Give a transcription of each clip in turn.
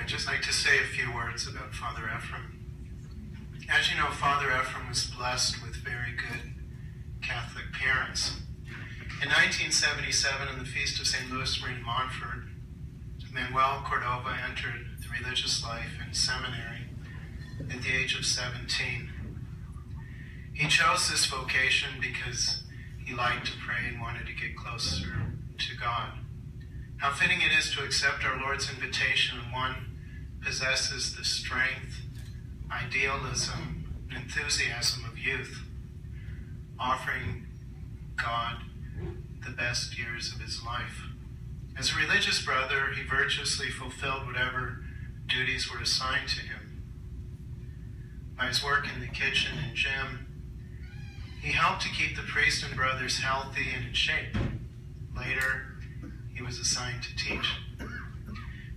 I'd just like to say a few words about Father Ephrem. As you know, Father Ephrem was blessed with very good Catholic parents. In 1977, on the Feast of St. Louis Marie de Montfort, Manuel Cordova entered the religious life in seminary at the age of 17. He chose this vocation because he liked to pray and wanted to get closer to God. How fitting it is to accept our Lord's invitation when one possesses the strength, idealism, and enthusiasm of youth, offering God the best years of his life. As a religious brother, he virtuously fulfilled whatever duties were assigned to him. By his work in the kitchen and gym, he helped to keep the priest and brothers healthy and in shape. Later, he was assigned to teach.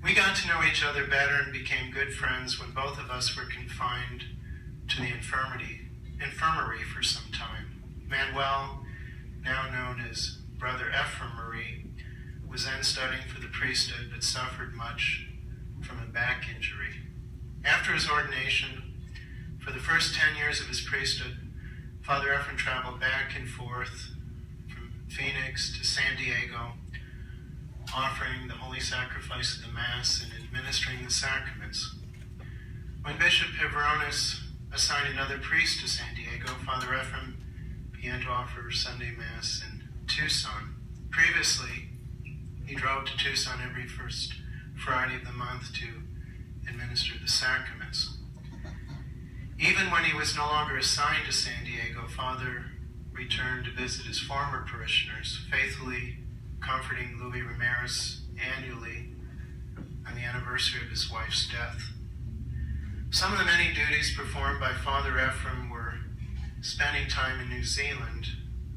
We got to know each other better and became good friends when both of us were confined to the infirmary for some time. Manuel, now known as Brother Ephrem Marie, was then studying for the priesthood but suffered much from a back injury. After his ordination, for the first 10 years of his priesthood, Father Ephrem traveled back and forth from Phoenix to San Diego, offering the Holy Sacrifice of the Mass and administering the sacraments. When Bishop Pivronis assigned another priest to San Diego, Father Ephrem began to offer Sunday Mass in Tucson. Previously, he drove to Tucson every first Friday of the month to administer the sacraments. Even when he was no longer assigned to San Diego, Father returned to visit his former parishioners, faithfully comforting Louis Ramirez annually on the anniversary of his wife's death. Some of the many duties performed by Father Ephrem were spending time in New Zealand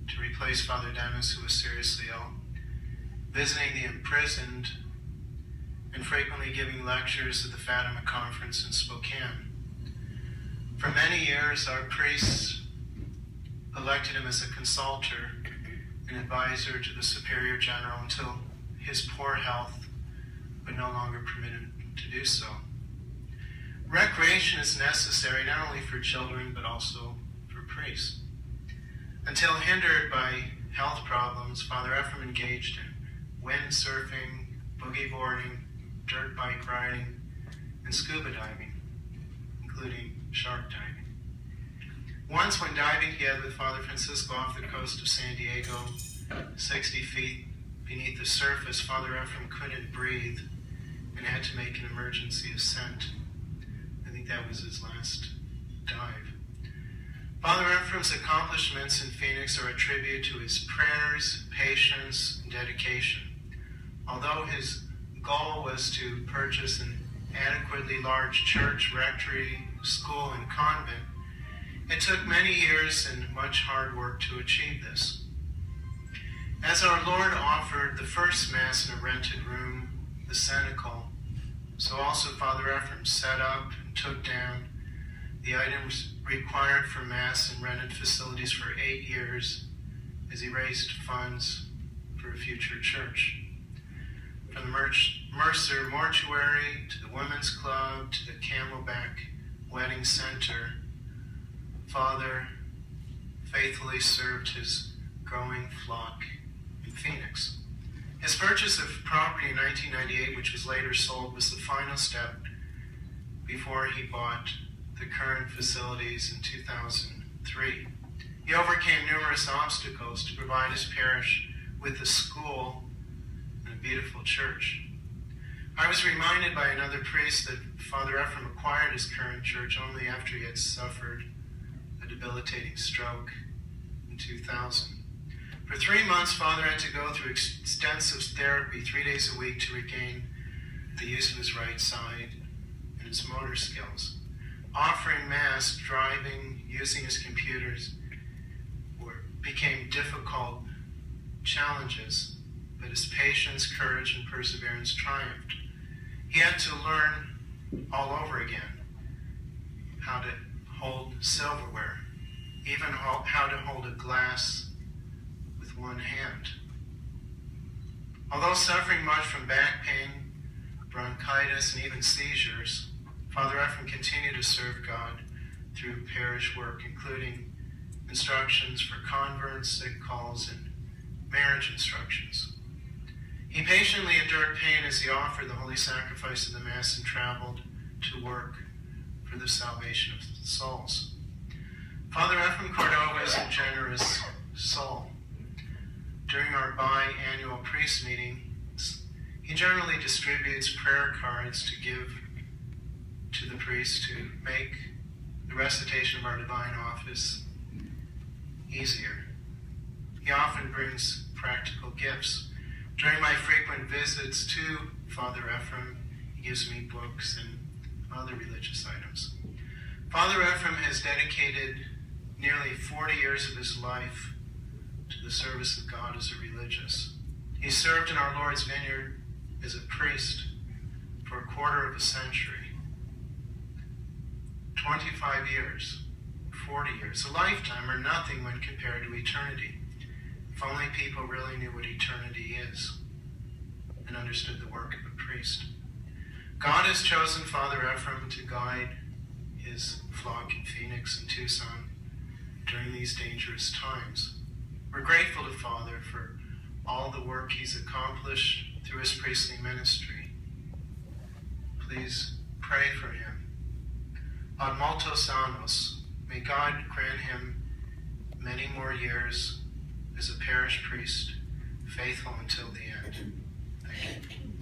to replace Father Dennis, who was seriously ill, visiting the imprisoned, and frequently giving lectures at the Fatima Conference in Spokane. For many years, our priests elected him as a consultor and advisor to the Superior General until his poor health would no longer permit him to do so. Recreation is necessary not only for children but also for priests. Until hindered by health problems, Father Ephrem engaged in windsurfing, boogie boarding, dirt bike riding, and scuba diving, including shark diving. Once when diving together with Father Francisco off the coast of San Diego, 60 feet beneath the surface, Father Ephrem couldn't breathe and had to make an emergency ascent. I think that was his last dive. Father Ephrem's accomplishments in Phoenix are a tribute to his prayers, patience, and dedication. Although his goal was to purchase an adequately large church, rectory, school, and convent, it took many years and much hard work to achieve this. As our Lord offered the first Mass in a rented room, the cenacle, so also Father Ephrem set up and took down the items required for Mass in rented facilities for 8 years as he raised funds for a future church. From the Mercer Mortuary to the Women's Club to the Camelback Wedding Center, Father faithfully served his growing flock in Phoenix. His purchase of property in 1998, which was later sold, was the final step before he bought the current facilities in 2003. He overcame numerous obstacles to provide his parish with a school and a beautiful church. I was reminded by another priest that Father Ephrem acquired his current church only after he had suffered a debilitating stroke in 2000. For 3 months, Father had to go through extensive therapy 3 days a week to regain the use of his right side and his motor skills. Offering Mass, driving, using his computers became difficult challenges, but his patience, courage, and perseverance triumphed. He had to learn all over again how to hold silverware, even how to hold a glass with one hand. Although suffering much from back pain, bronchitis, and even seizures, Father Ephrem continued to serve God through parish work, including instructions for converts, sick calls, and marriage instructions. He patiently endured pain as he offered the holy sacrifice of the Mass and traveled to work for the salvation of souls. Father Ephrem Cordova is a generous soul. During our biannual priest meetings, he generally distributes prayer cards to give to the priest to make the recitation of our divine office easier. He often brings practical gifts. During my frequent visits to Father Ephrem, he gives me books and other religious items. Father Ephrem has dedicated nearly 40 years of his life to the service of God as a religious. He served in our Lord's vineyard as a priest for a quarter of a century. 25 years, 40 years, a lifetime are nothing when compared to eternity. If only people really knew what eternity is and understood the work of a priest. God has chosen Father Ephrem to guide his flock in Phoenix and Tucson during these dangerous times. We're grateful to Father for all the work he's accomplished through his priestly ministry. Please pray for him. Ad multos annos, may God grant him many more years as a parish priest, faithful until the end. Thank you.